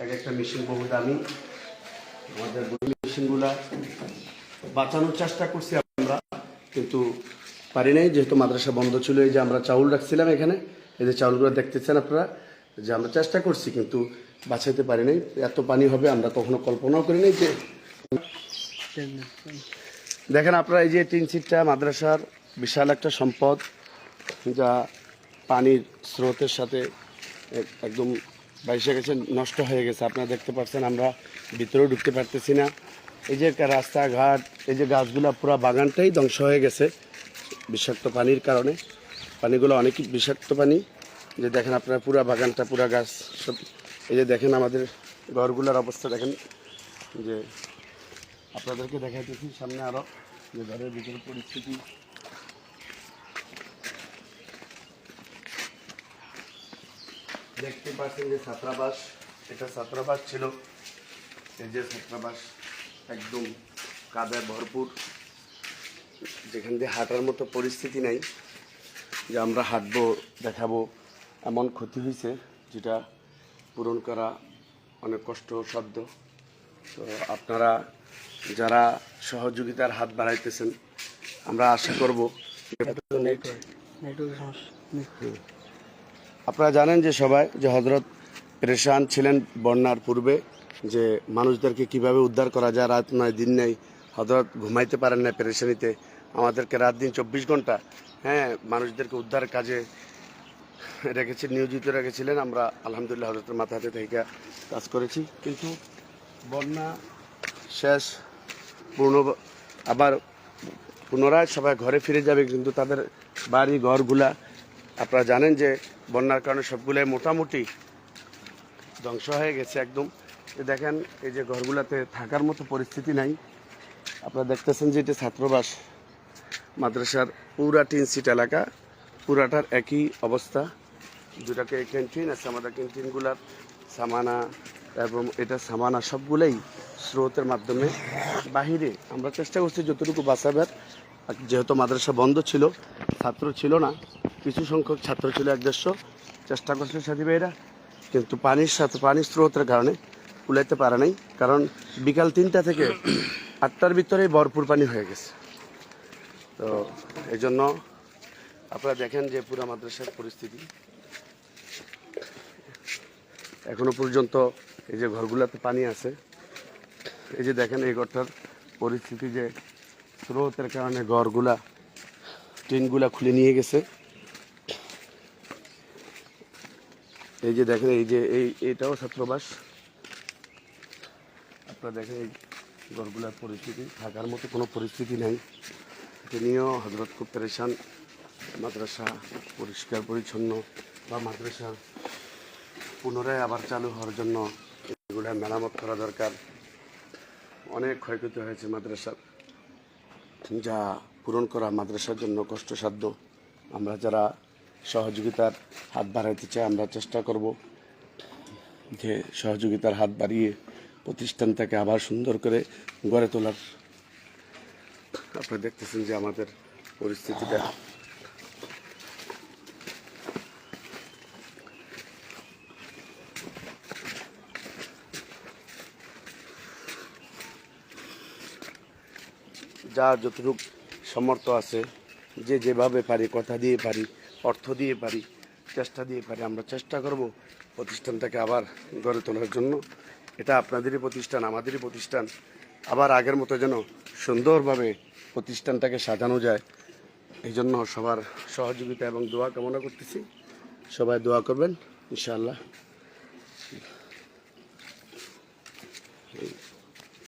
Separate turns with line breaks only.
এক একটা মেশিন বহু দামি। আমাদের মেশিনগুলা বাঁচানোর চেষ্টা করছি আমরা, কিন্তু পারি নাই, যেহেতু মাদ্রাসা বন্ধ ছিল। এই যে আমরা চাউল রাখছিলাম এখানে, এই যে চাউলগুলো দেখতেছেন আপনারা, যে আমরা চেষ্টা করছি কিন্তু বাঁচাইতে পারি নাই। এত পানি হবে আমরা কখনো কল্পনাও করি নাই। যে দেখেন আপনারা, এই যে টিন সিটটা মাদ্রাসার বিশাল একটা সম্পদ, যা পানির স্রোতের সাথে একদম বাইসে গেছে, নষ্ট হয়ে গেছে। আপনারা দেখতে পাচ্ছেন, আমরা ভিতরেও ঢুকতে পারতেছি না। এই যে রাস্তাঘাট, এই যে গাছগুলো, পুরো বাগানটাই ধ্বংস হয়ে গেছে বিষাক্ত পানির কারণে। পানিগুলো অনেকই বিষাক্ত পানি। যে দেখেন আপনারা, পুরো বাগানটা, পুরো গাছ সব। এই যে দেখেন আমাদের ঘরগুলোর অবস্থা দেখেন। যে আপনাদেরকে দেখাইতেছি সামনে আরও, যে ঘরের ভিতরে পরিস্থিতি। দেখতে পাচ্ছেন যে ছাত্রাবাস, এটা ছাত্রাবাস ছিল। এই যে ছাত্রাবাস একদম কাদায় ভরপুর, যেখান দিয়ে হাঁটার মতো পরিস্থিতি নাই, যে আমরা হাঁটবো, দেখাবো, এমন ক্ষতি হয়েছে, যেটা পূরণ করা অনেক কষ্টসাধ্য। তো আপনারা যারা সহযোগিতার হাত বাড়াইতেছেন, আমরা আশা করব। আপনারা জানেন যে সবাই, যে হযরত পেরেশান ছিলেন বন্যার পূর্বে, যে মানুষদেরকে কিভাবে উদ্ধার করা যায়। রাত নয় দিন নেই, হযরত ঘুমাইতে পারেন না পেরেশানিতে। আমাদেরকে রাত দিন 24 ঘন্টা মানুষদেরকে উদ্ধারের কাজে নিয়োজিত রেখেছিলেন। আমরা আলহামদুলিল্লাহ হযরতের মাথা হাতে থেকে কাজ করেছি। কিন্তু বন্যা শেষ, আবার পুনরায় সবাই ঘরে ফিরে যাবে, কিন্তু তাদের বাড়ি ঘরগুলা আপনারা জানেন যে বন্যার কারণে সবগুলাই মোটামুটি ধ্বংস হয়ে গেছে একদম। দেখেন, এই যে ঘরগুলাতে থাকার মতো পরিস্থিতি নাই। আপনারা দেখতেছেন যে এটা ছাত্রাবাস, মাদ্রাসার পুরা টিন সিট এলাকা, পুরাটার একই অবস্থা। দুটাকে ক্যান্টিন আছে, আমাদের ক্যান্টিনগুলার সামানা এবং এটা সামানা সবগুলোই স্রোতের মাধ্যমে বাহিরে। আমরা চেষ্টা করছি যতটুকু বাঁচাবার, যেহেতু মাদ্রাসা বন্ধ ছিল, ছাত্র ছিল না, কিছু সংখ্যক ছাত্র ছিল, 1-150। চেষ্টা করছিল সাথী ভাইরা, কিন্তু পানির স্রোতের কারণে কুলাইতে পারে নাই। কারণ বিকাল 3টা থেকে 8টার ভিতরেই ভরপুর পানি হয়ে গেছে। তো এই জন্য আপনারা দেখেন যে পুরো মাদ্রাসার পরিস্থিতি এখনো পর্যন্ত। এই যে ঘরগুলোতে পানি আছে, এই যে দেখেন এই ঘরটার পরিস্থিতি, যে স্রোতের কারণে ঘরগুলা, টিনগুলা খুলে নিয়ে গেছে। এই যে দেখেন, এই যে এইটাও ছাত্রাবাস। আপনারা দেখেন এই ঘরগুলার পরিস্থিতি, থাকার মতো কোনো পরিস্থিতি নাই। এটা নিয়েও হযরত খুব পেরেশান। মাদ্রাসা পরিষ্কার পরিচ্ছন্ন, বা মাদ্রাসা পুনরায় আবার চালু হওয়ার জন্য এগুলো মেরামত করা দরকার। অনেক ক্ষয়ক্ষতি হয়েছে মাদ্রাসার, যা পূরণ করা মাদ্রাসার জন্য কষ্টসাধ্য। আমরা যারা সহযোগিতার হাত বাড়াইতে চাই, আমরা চেষ্টা করব যে সহযোগিতার হাত বাড়িয়ে প্রতিষ্ঠানটাকে আবার সুন্দর করে গড়ে তোলার। আপনারা দেখতেছেন যে আমাদের পরিস্থিতিটা। যা যতটুকু সামর্থ্য আছে, যে যেভাবে পারি, কথা দিয়ে পারি, অর্থ দিয়ে পারি, চেষ্টা দিয়ে পারি, আমরা চেষ্টা করব প্রতিষ্ঠানটাকে আবার গড়ে তোলার জন্য। এটা আপনাদেরই প্রতিষ্ঠান, আমাদেরই প্রতিষ্ঠান। আবার আগের মতো যেন সুন্দরভাবে প্রতিষ্ঠানটাকে সাজানো যায়, এই জন্য সবার সহযোগিতা এবং দোয়া কামনা করতেছি। সবাই দোয়া করবেন ইনশাআল্লাহ।